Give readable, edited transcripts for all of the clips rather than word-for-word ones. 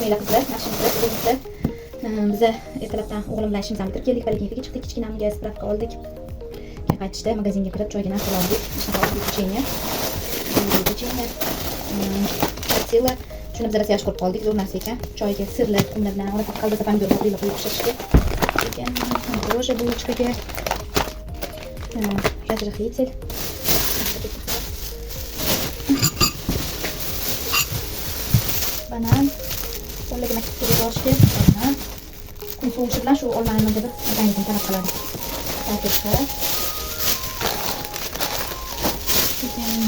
Formula qizlar, yaxshimisiz, sizlar? Biz ertalabdan o'g'lim bilan ishimizdan bitirib keldik, poliklinikaga chiqdik, kichkinamga spravka oldik. Qaytishda magazinga kirib choyga narsa oldik. Pecheniya. Sila shuni biz rossiyash ko'rib qoldik, zo'r narsa ekan. Choyga sirli tuxumlar bilan orasiga qalbasa pomidor qo'yib pishirishga. Keyin roja булочкаga разрыхлитель. Banan. Qo'llaga maktabga borishga banan. Kun sovushi bilan shu olmani nimada organizm talab qiladi. Tarkibda. Keyin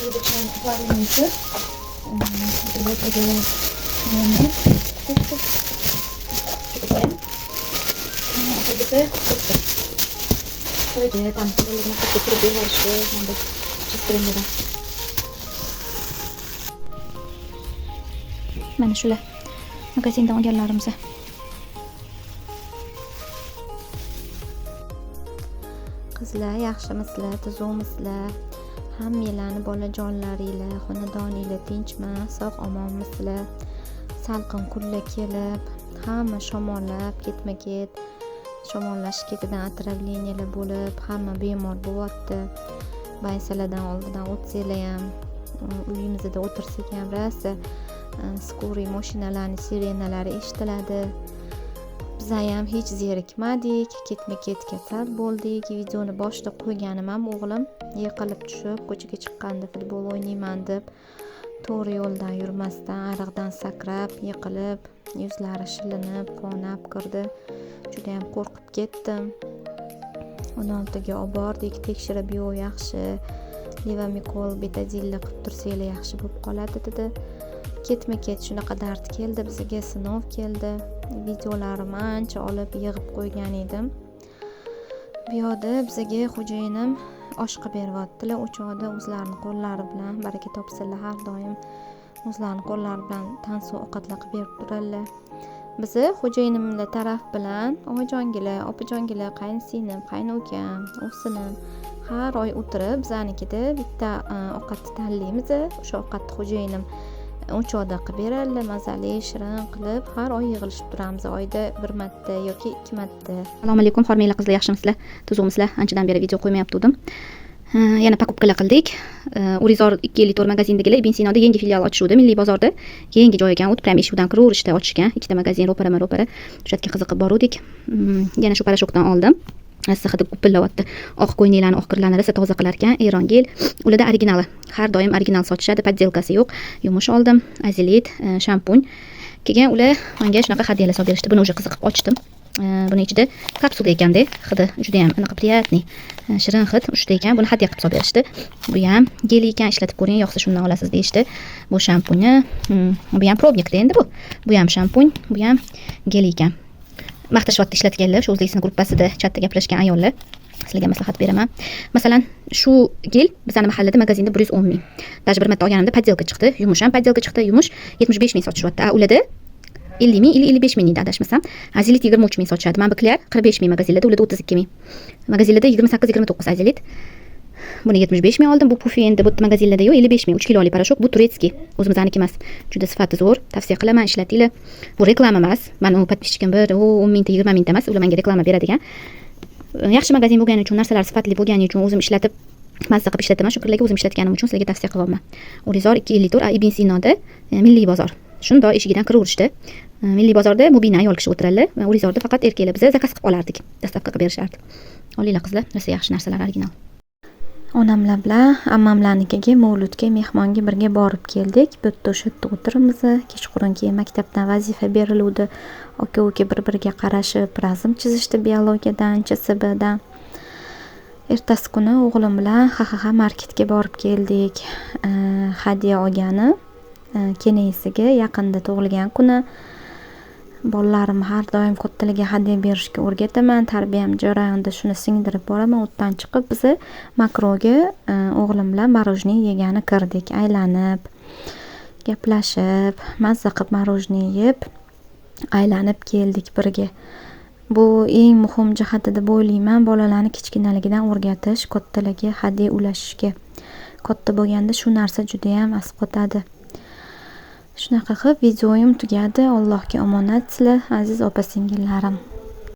yedichdan ularni mana shular magazindan olganlarimiz. Qizlar, yaxshimisizlar, tuzukmisizlar? Hammanglarni bolajonlaringlar, xonadoninglar tinchmi, sog'-omonmisizlar? Salqin kunlar kelib, hamma shamollab, ketma-ket shamollash ketidan otravleniyalar bo'lib, hamma bemor bo'lyapti. Baysalardan oldidan o'tsanglar ham, uyimizda o'tirsak ham rosa skoriy mashinalarning sirenalari eshitiladi. Biz ham hech zerikmadik, ketma-ket kasal bo'ldik. Videoni boshida qo'yganim ham o'g'lim yiqilib tushib, ko'chaga chiqqanda futbol o'ynayman deb to'g'ri yo'ldan yurmasdan ariqdan sakrab, yiqilib, yuzlari shilinib, qonab kirdi. Juda ham qo'rqib ketdim. 16ga olib bordik, tekshirib, yo'q yaxshi, levomikol, betadilni qilib tursanglar yaxshi bo'lib qoladi dedi. Ketma-ket shunaqa dard keldi, bizga sinov keldi. Videolarim ancha olib yig'ib qo'ygan edim. Bu yoqda bizga xo'jayinim osh qilib beryaptilar. O'choqda o'zlarining qo'llari bilan, baraka topsinlar, har doim o'zlarining qo'llari bilan tansiq ovqatlar qilib berib turadilar. Biz xo'jayinimlar taraf bilan onajongilar, opajongilar, qaynsinglim, qaynukam, o'sinim har oy o'tirib biznikida bitta ovqatni tanlaymiz. O'sha ovqatni xo'jayinim o'choqda qilib beradilar, mazali, shirin qilib har oy yig'ilishib turamiz. Oyda bir marta yoki 2 marta. Assalomu alaykum, formanglar qizlar, yaxshimisizlar? Tuzukmisizlar? Anchadan beri video qo'ymayapti edim. Yana pakupkalar qildik. Urizor 254 magazindagilar Ibn Sinoda yangi filial ochishdi. Milliy bozorda yangi joy ekan. O'tib ham eshikdan kiraverishda ochishgan. Ikkita magazin ro'para-ro'para. O'shatga qiziqib bordik. Yana shu parashokdan oldim. Hidi gupillayapti. Oq ko'ylaklarni, oq kirlarni rosa toza qilar ekan. Erongel. Ularda originali. Har doim original sotishadi, poddelkasi yo'q. Yumush oldim, azilit, shampun. Keyin ular menga shunaqa hadyalar solib berishdi. Buni o'sha qiziqib ochdim. Buni ichida kapsula ekanda, hidi juda ham anaqa priятный, shirin hid uchta ekan. Buni hadya qilib solib berishdi. Bu ham gel ekan, ishlatib ko'ring, yo'qsa shundan olasiz deyishdi. Bu shampuni, bu ham probnikda endi bu. Bu ham shampun, bu ham gel ekan. Maqtashyapti ishlatganlar, shu O'zbekiston gruppasida chatda gaplashgan ayollar. Sizlarga maslahat beraman. Masalan, shu gel bizning mahallada magazinda 110 ming. Даже bir marta olganimda poddelka chiqdi, yumush ham poddelka chiqdi, yumush 75 ming sotishyapti. Ularda 50 ming, 55 ming edi adashmasam. Azilit 23 ming sotishadi. Manbiklar 45 ming magazinlarda, ularda 32 ming. Magazinlarda 28-29 azilit. Buni 75 ming oldim. Bu pufi endi bu magazinlarda yo'q, 55 ming. 3 kilolik parashok. Bu turetskiy. O'zimizniki emas. Juda sifati zo'r. Tavsiya qilaman, ishlatinglar. Bu reklama emas. Mana u podpischkim bir 10 mingta, 20 mingta emas. Ular menga reklama beradigan. Yaxshi magazin bo'lgani uchun, narsalar sifatli bo'lgani uchun o'zim ishlatib, mazza qilib ishlataman. Shu kirlarga o'zim ishlatganim uchun sizlarga tavsiya qilaman. Urizor 254 Ibn Sinoda milliy bozor. Shundoq eshigidan kiraverishdi. Milliy bozorda mubina ayol kishi o'tiradilar. Urizorda faqat erkaklar. Biz zakaz qilib olardik. Dastavka qilib berishardi. Olinglar qizlar, narsa yaxshi narsalar original. Onamlar bilan ammamlarnikiga mavludga mehmonga birga borib keldik. Bu yerda o'sha yerda o'tiramiz. Kechqurun keyin maktabdan vazifa beriluvdi. Aka-uka bir-biriga qarashib razm chizishdi biologiyadan, CSBdan. Ertasi kuni o'g'lim bilan ha marketga borib keldik. Hadya olgani kenayisiga yaqinda tug'ilgan kuni. Bolalarim har doim kattalarga hadya berishga o'rgataman. Tarbiyam jarayonida shuni singdirib boraman. O'tdan chiqib biz makroga o'g'lim bilan marojniy yegani kirdik. Aylanib, gaplashib, mazza qilib marojniy yeb, aylanib keldik birga. Bu eng muhim jihati deb o'ylayman. Bolalarni kichkinaligidan o'rgatish, kattalarga hadya ulashishga. Katta bo'lganda shu narsa juda ham asqotadi. Shunaqa qilib videoyim tugadi. Allohga omonatsizlar aziz opa singillarim.